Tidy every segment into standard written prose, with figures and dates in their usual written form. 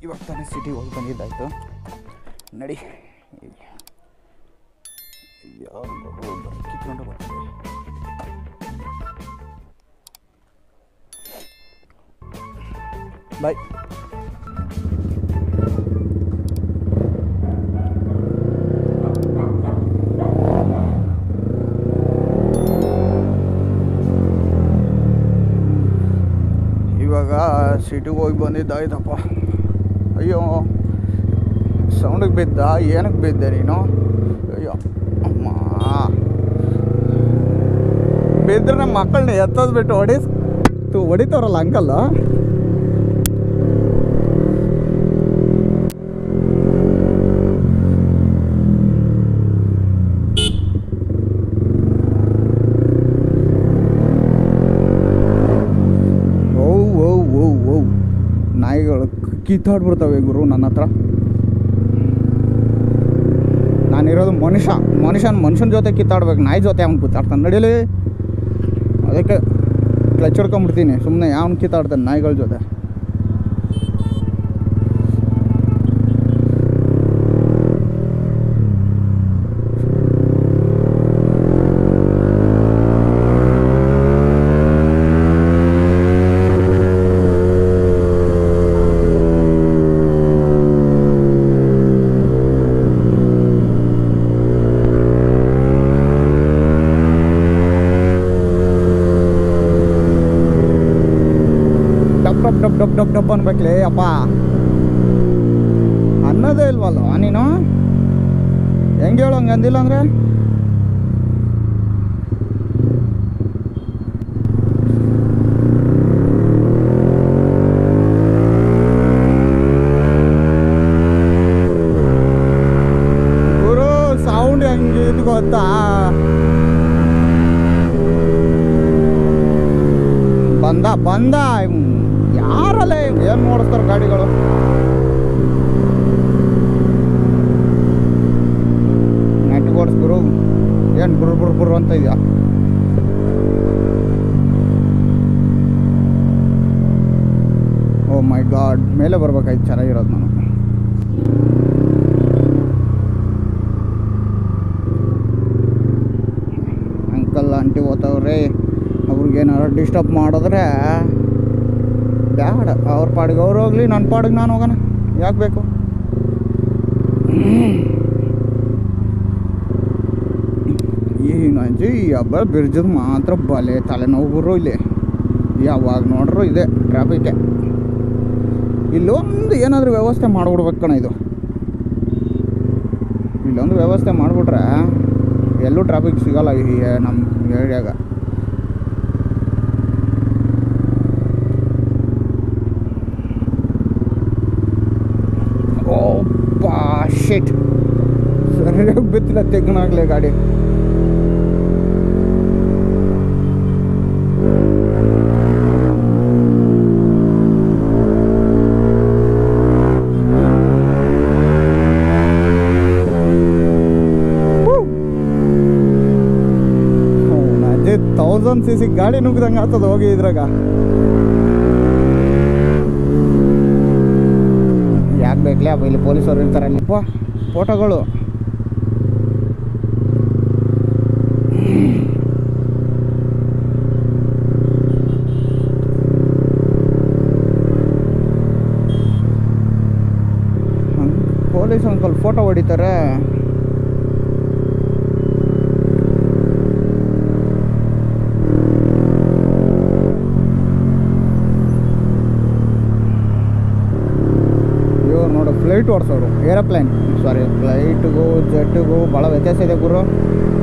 ಇವಾಗ ತಾನೇ ಸಿಟಿಗೆ ಹೋಗಿ ಬಂದಿದ್ದಾಯಿತು. ನಡಿ ಕಿತ್ಕೊಂಡು ಬರ್ತೀವಿ. ಬಾಯ್. ಇವಾಗ ಸಿಟಿಗೆ ಹೋಗಿ ಬಂದಿದ್ದಾಯ್ತಪ್ಪ. ಅಯ್ಯೋ ಸೌಂಡಿಗೆ ಬಿದ್ದ, ಏನಕ್ಕೆ ಬಿದ್ದೆ ನೀನು? ಅಯ್ಯೋ ಅಮ್ಮ, ಬಿದ್ದರೆ ನಮ್ಮ ಮಕ್ಕಳನ್ನ ಎತ್ತೋದು ಬಿಟ್ಟು ಹೊಡಿತವ್ರಲ್ಲ ಅಂಕಲ್. ನಾಯಿಗಳು ಕಿತ್ತಾಡ್ಬಿಡ್ತವೆ ಗುರು ನನ್ನ ಹತ್ರ. ನಾನಿರೋದು ಮನುಷ್ಯನ ಜೊತೆ ಕಿತ್ತಾಡ್ಬೇಕು, ನಾಯಿ ಜೊತೆ ಅವ್ನು ಕಿತ್ತಾಡ್ತಾನೆ. ನಡೀಲಿ, ಅದಕ್ಕೆ ಕ್ಲಚ್ ಹೊಡ್ಕೊಂಬಿಡ್ತೀನಿ ಸುಮ್ಮನೆ. ಯಾವನು ಕಿತ್ತಾಡ್ತಾನೆ ನಾಯಿಗಳ ಜೊತೆ? ಡಬ್ ಡಬ್ ಡಬ್ ಅನ್ಬೇಕ್ಲೇ ಅಪ್ಪ, ಅನ್ನೋದೇ ಇಲ್ವಲ್ಲ ನೀನು. ಹೆಂಗೆ ಹೇಳು, ಹಂಗೆ ಅಂದಿಲ್ಲ ಅಂದರೆ ಗುರು ಸೌಂಡ್ ಹೆಂಗೆ ಇದು ಗೊತ್ತಾ? ಬಂದ ಯಾರಲ್ಲ ಏನು ನೋಡಿಸ್ತಾರೆ ಗಾಡಿಗಳು. ನೆಟ್ಟಿಗೆ ಓಡಿಸ್ಬಿರು, ಏನು ಬುರು ಅಂತ ಇದೆಯಾ? ಓ ಮೈ ಗಾಡ್, ಮೇಲೆ ಬರ್ಬೇಕಾಯ್ತು, ಚೆನ್ನಾಗಿರೋದು ನಾನು. ಅಂಕಲ್ ಆಂಟಿ ಓದ್ತವ್ರೆ, ಅವ್ರಿಗೇನಾರು ಡಿಸ್ಟರ್ಬ್ ಮಾಡಿದ್ರೆ ಬೇಡ, ಅವ್ರ ಪಾಡಿಗೆ ಅವ್ರು ಹೋಗ್ಲಿ, ನನ್ನ ಪಾಡಿಗೆ ನಾನು ಹೋಗೋಣ, ಯಾಕೆ ಬೇಕು? ಈ ಹಬ್ಬ ಬಿರ್ಜದ ಮಾತ್ರ ಬಲೆ ತಲೆನೋವು ಇಲ್ಲಿ. ಯಾವಾಗ ನೋಡ್ರು ಇದೆ ಟ್ರಾಫಿಕ್ಕೆ. ಇಲ್ಲೊಂದು ಏನಾದರೂ ವ್ಯವಸ್ಥೆ ಮಾಡಿಬಿಡ್ಬೇಕು ಕಣ. ಇಲ್ಲೊಂದು ವ್ಯವಸ್ಥೆ ಮಾಡಿಬಿಟ್ರೆ ಎಲ್ಲೂ ಟ್ರಾಫಿಕ್ ಸಿಗೋಲ್ಲ ಈ ನಮ್ಮ ಏರಿಯಾಗ. ಶಿಟ್, ಸರಿಯಾಗಿ ಬಿತ್ತಿಲ್ಲ, ತೆಗ್ನಾಗ್ಲೇ ಗಾಡಿ. ಅದೇ 1000cc ಗಾಡಿ ನುಗ್ದಂಗೆ ಆಗ್ತದ ಹೋಗಿ ಇದ್ರಾಗ. ಯಾಕೆ ಬೇಕಲೇ ಅಪ್ಪ, ಇಲ್ಲಿ ಪೊಲೀಸರು ಇರ್ತಾರೆ ಅಲ್ಲಿ ಫೋಟೋಗಳು. ಪೊಲೀಸ್ ಅಂಕಲ್ ಫೋಟೋ ಹೊಡಿತಾರೆ. ನೋಡು, ಫ್ಲೈಟ್ ಓಡಿಸೋರು, ಏರೋಪ್ಲೇನ್ ಸಾರಿ, ಫ್ಲೈಟ್ಗೂ ಜೆಟ್ಟಿಗೂ ಭಾಳ ವ್ಯತ್ಯಾಸ ಇದೆ ಗುರು.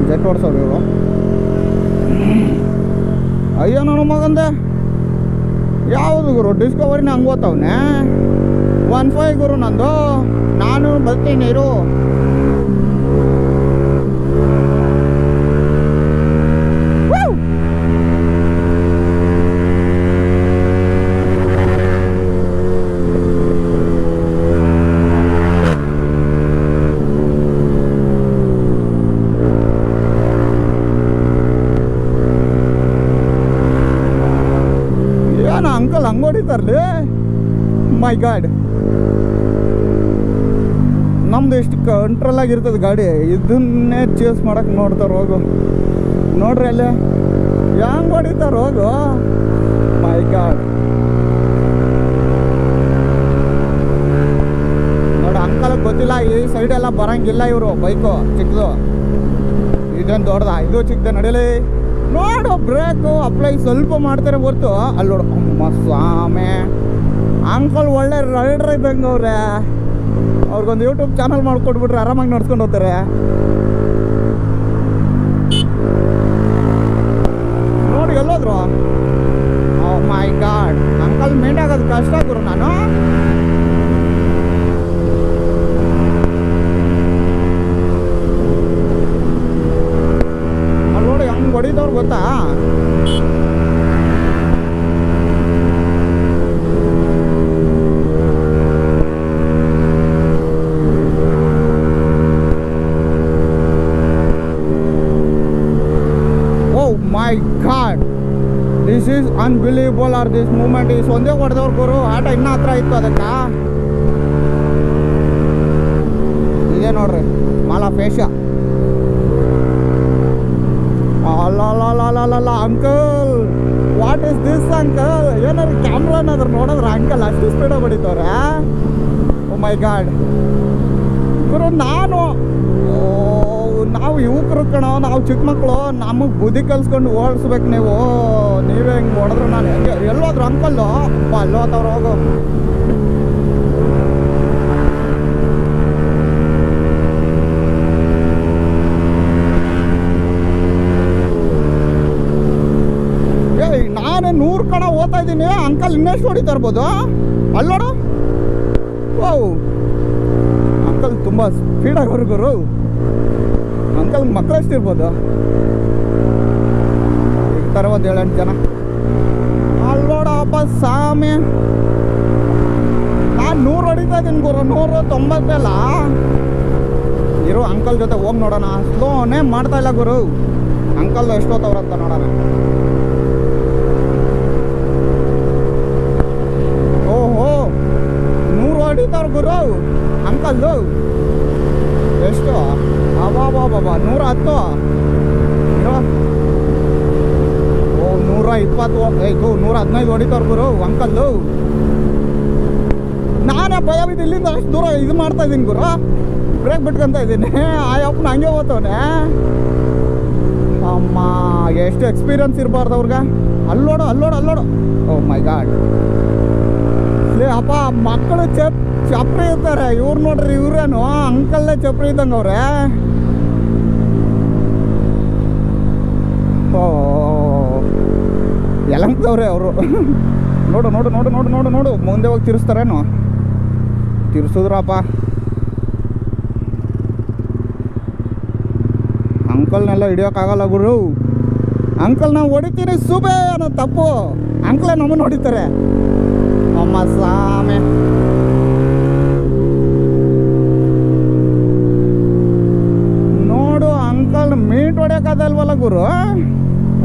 ಜೆಟ್ ಓಡಿಸೋರು ಇವರು. ಅಯ್ಯೋ ನನ್ನ ಮಗಂದೆ, ಯಾವುದು ಗುರು ಡಿಸ್ಕವರಿನ ಹಂಗೆ ಓದ್ತವನೆ. 15 ಗುರು ನಂದು, ನಾನು ಬರ್ತೀನಿ ಇರು. ಅಂಕಲ್ ಹಂಗೆ ಹೊಡಿತಾರಲಿ, ಮೈ ಗಾಡ್. ನಮ್ದು ಎಷ್ಟು ಕಂಟ್ರೋಲ್ ಆಗಿರ್ತದೆ ಗಾಡಿ, ಇದನ್ನೇ ಚೇಸ್ ಮಾಡಕ್ಕೆ ನೋಡ್ತಾರೆ. ಹೋಗು ನೋಡ್ರಿ ಅಲ್ಲಿ ಹೆಂಗ್ ಹೊಡಿತಾರೆ. ಹೋಗು ಮೈ ಗಾಡ್. ನೋಡಿ ಅಂಕಲ್ ಗೊತ್ತಿಲ್ಲ, ಈ ಸೈಡೆಲ್ಲ ಬರಂಗಿಲ್ಲ ಇವರು. ಬೈಕು ಚಿಕ್ಕದು, ಇದೇನು ದೊಡ್ಡದ, ಇದು ಚಿಕ್ಕದೆ. ನಡೀಲಿ ನೋಡು, ಬ್ರೇಕು ಅಪ್ಲೈ ಸ್ವಲ್ಪ ಮಾಡ್ತಾರೆ ಹೊರ್ತು. ಅಲ್ಲಿ ನೋಡು, ಅಮ್ಮ ಸ್ವಾಮಿ, ಅಂಕಲ್ ಒಳ್ಳೆ ರೈಡರ್ ಇದ್ದಂಗೆ ಅವ್ರೆ. ಅವ್ರಿಗೊಂದು ಯೂಟ್ಯೂಬ್ ಚಾನಲ್ ಮಾಡ್ಕೊಟ್ಬಿಟ್ರೆ ಆರಾಮಾಗಿ ನಡ್ಸ್ಕೊಂಡು ಹೋಗ್ತಾರೆ. ನೋಡಿ ಎಲ್ಲೋದ್ರು. ಓ ಮೈ ಗಾಡ್, ಅಂಕಲ್ ಮೇಂಟ್ ಆಗೋದು ಕಷ್ಟ ಗುರು. ನಾನು ಅಲ್ಲಿ ನೋಡಿ ಹಂಗೆ ಹೊಡಿದವ್ರು ಗೊತ್ತಾ. My God, this is unbelievable. Or this movement is ಒಂದೇ ಹೊಡೆದವ್ರು ಗುರು. ಆಟ ಇನ್ನೂ ಹತ್ರ ಇತ್ತು ಅದಕ್ಕೆ. ಇದೇ ನೋಡ್ರಿ ಮಾಲಾ ಫೇಶ. ಅಲ್ಲ uncle, what is this uncle? ಏನಾದ್ರು ಕ್ಯಾಮ್ರಾ ಏನಾದ್ರು ನೋಡಿದ್ರೆ ಅಂಕಲ್ ಅಷ್ಟು ಸ್ಪೀಡಾಗಿ ಹೊಡಿತವ್ರೆ. ಓ ಮೈ ಗಾಡ್ ಗುರು, ನಾವು ಯುವಕರು ಕಣೋ, ನಾವು ಚಿಕ್ಕ ಮಕ್ಕಳು, ನಮಗೆ ಬುದ್ಧಿ ಕಲ್ಸ್ಕೊಂಡು ಓಡಿಸ್ಬೇಕು. ನೀವೇ ಹಿಂಗೆ ಹೊಡೆದ್ರು ನಾನು ಹೆಂಗೆ ಎಲ್ಲೋದ್ರು ಅಂಕಲ್ಲು ಅಲ್ಲೋತವ್ರು. ಹೋಗು ನಾನೇ 100 ಕಣ ಓದ್ತಾ ಇದ್ದೀನಿ, ಅಂಕಲ್ ಇನ್ನೆಷ್ಟು ಹೊಡಿತಾ ಇರ್ಬೋದು. ಅಲ್ಲೋಡು, ಓ ಅಂಕಲ್ ತುಂಬ ಸ್ಪೀಡಾಗಿ ಹೊರಗುರು. ಅಂಕಲ್ ಮಕ್ಕಳಷ್ಟು ಇರ್ಬೋದು, ಇರ್ತಾರೆ ಒಂದು 7-8 ಜನ. ಅಲ್ಲೋಡಪ್ಪ ಸ್ವಾಮಿ, ನಾನು 100 ಹೊಡಿತಾ ಇದ್ದೀನಿ ಗುರು. 190 ಇರೋ ಅಂಕಲ್ ಜೊತೆ ಹೋಗಿ ನೋಡೋಣ. ಸ್ಲೋನೇ ಮಾಡ್ತಾ ಇಲ್ಲ ಗುರು. ಅಂಕಲ್ ಎಷ್ಟೊತ್ತವ್ರಂತ ನೋಡೋಣ. ಓಹೋ 100 ಹೊಡಿತಾವ್ರು ಗುರು ಅಂಕಲ್ದು. ಎಷ್ಟು? ಅಬಾಬಾಬಾ 110. ಓ 120, 115 ಹೊಡಿತಾವ್ರು ಗುರು ಅಂಕಲ್ದು. ನಾನೇ ಭಯ ಬಿದ್ದು ಇಲ್ಲಿಂದ ಅಷ್ಟು ದೂರ ಇದು ಮಾಡ್ತಾ ಇದ್ದೀನಿ ಗುರು. ಬ್ರೇಕ್ ಬಿಟ್ಕೊಂತ ಇದ್ದೀನಿ. ಆ ಅಪ್ಪನ ಹಂಗೆ ಹೋಗ್ತವನೆ. ಅಮ್ಮ, ಎಷ್ಟು ಎಕ್ಸ್ಪೀರಿಯನ್ಸ್ ಇರಬಾರ್ದು ಅವ್ರಿಗೆ. ಅಲ್ಲೋಡು. ಓ ಮೈ ಗಾಡ್. ಅಪ್ಪ, ಮಕ್ಕಳು ಚಪ್ರಿ ಇರ್ತಾರೆ. ಇವ್ರು ನೋಡ್ರಿ, ಇವ್ರೇನು ಅಂಕಲ್ಲೇ ಚಪ್ರಿ ಇದ್ದಂಗೆ ಅವ್ರೆ. ಓ ಎಲ್ಲಂತವ್ರೆ ಅವರು. ನೋಡು ಮುಂದೆ ಹೋಗಿ ತಿರ್ಸ್ತಾರೇನು? ತಿರ್ಸಿದ್ರಪ್ಪ. ಅಂಕಲ್ನೆಲ್ಲ ಹಿಡಿಯೋಕ್ಕಾಗಲ್ಲ ಗುರು. ಅಂಕಲ್ ನಾವು ಹೊಡಿತೀರಿ ಸುಬೇ ಅನ್ನೋ ತಪ್ಪು. ಅಂಕಲೇ ನಮ್ಮನ್ನು ಹೊಡಿತಾರೆ. ಅಮ್ಮ ಸ್ವಾಮಿ, ನೋಡು ಅಂಕಲ್ ಮೀಟ್ ಹೊಡ್ಯೋಕ್ಕಾಗಲ್ವಲ್ಲ ಗುರು.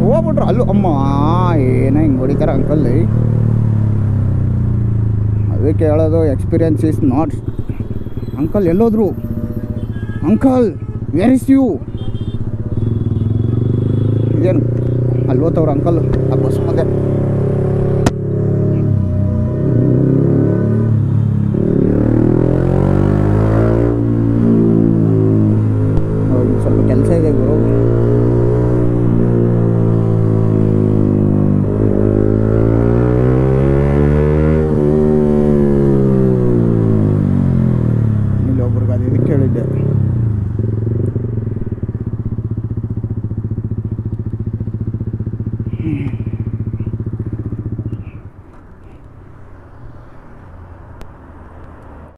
ಹೋಗ್ಬಿಟ್ರು ಅಲ್ಲೂ. ಅಮ್ಮ, ಏನೋ ಹಿಂಗೆ ಹೊಡಿತಾರೆ ಅಂಕಲ್ಲಿ. ಅದಕ್ಕೆ ಹೇಳೋದು, ಎಕ್ಸ್ಪೀರಿಯನ್ಸ್ ಈಸ್ ನಾಟ್. ಅಂಕಲ್ ಎಲ್ಲೋದ್ರು? Uncle where is you? ಇದೇನು ಅಲ್ಲಿ ಹೋಗ್ತವ್ರು ಅಂಕಲ್ ಆ ಬಸ್ ಮುಂದೆ. ಸ್ವಲ್ಪ ಕೆಲಸ ಇದೆ ಗುರು. ಇಲ್ಲಿ ಒಬ್ರಿಗೆ ಅದು ಇದಕ್ಕೆ ಹೇಳಿದ್ದೆ.